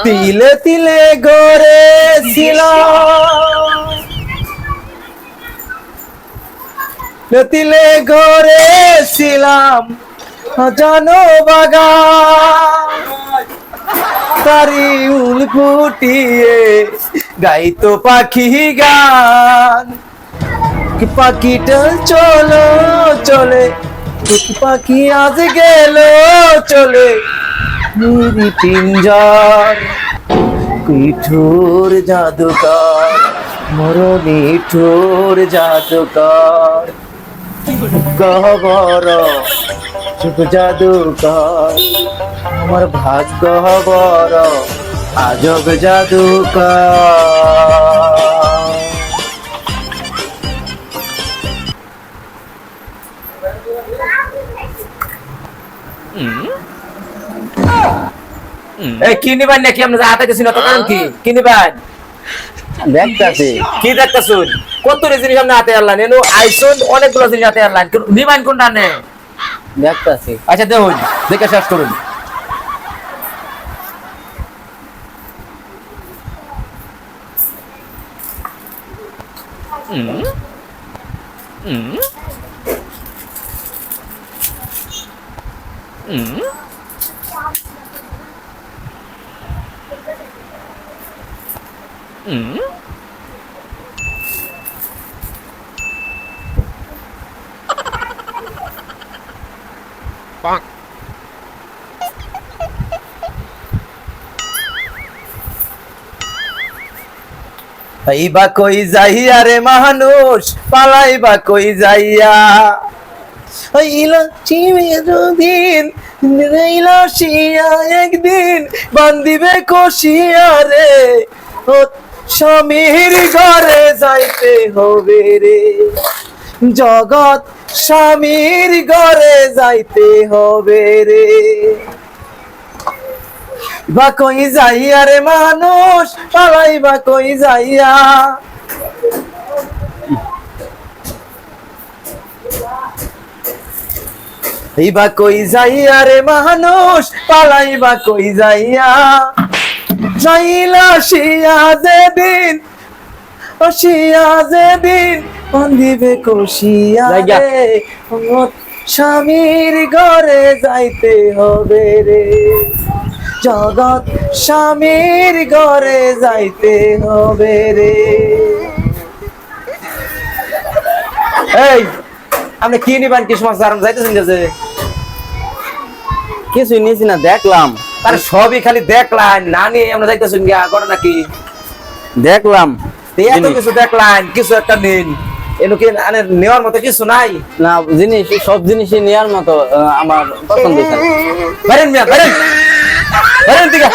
তিলে তিলে গড়েছিলাম, তিলে গড়েছিলাম জানো বাগান, তারি উল ফুটিয়ে গাইতো পাখি গান। কি পাখিটা চলো চলে, পাখি আজ গেল চলে মেরি পিঞ্জার। নিঠুর জাদুকর, মরো নিঠুর জাদুকর, গহবর চুপ জাদুকর, আমার ভাগ্য বড় আজব জাদুকর। এই কি নিবেন নাকি? আমরা হাতে গেছি না তো, কারণ কি কি নিবেন? দেখতাছি কি দেখতেছুন? কত জিনিস আমরা হাতে আনলাম, এনো আইসুন অনেকগুলো জিনিস হাতে আনলাম, নিবেন কোনটা নে? দেখতাছি। আচ্ছা দেখুন, দেখে শেষ করুন। পাইবা কই যাইয়া রে মানুষ, পালাইবা কই যাইয়া, ইলা চিরদিন রইলা শিয়া, একদিন বান্দিবে কষিয়া রে, ও স্বামীর ঘরে যাইতে হবে রে, জগৎ স্বামীর ঘরে যাইতে হবে রে। বা কই যাইয়া রে মানুষ, পালাইবা কই যাইয়া, এইবা কই যাইয়া রে মানুষ, পালাইবা কই যাইয়া, যাইলা শিয়া যেদিন, শিয়া যেদিন বান্ধিবে কষিয়া রে, স্বামীর ঘরে যাইতে হবে রে, জগৎ স্বামীর ঘরে যাইতে হবে রে। এই আপনি কি নিবেন? কি সমস্যা? আর যাইতেছেন যে কিছু নিয়েছি না, দেখলাম। তার সবই খালি দেখলাম, না নিয়ে আমরা যাইতেছেন গিয়া করে নাকি? দেখলাম এত কিছু দেখলাম, কিছু একটা নিন, এলো কি নেওয়ার মতো কিছু নাই? না, জিনিস সব জিনিসই নেওয়ার মতো আমার পছন্দ। বেরেন মিয়া, বেরেন, বেরেন দিকে।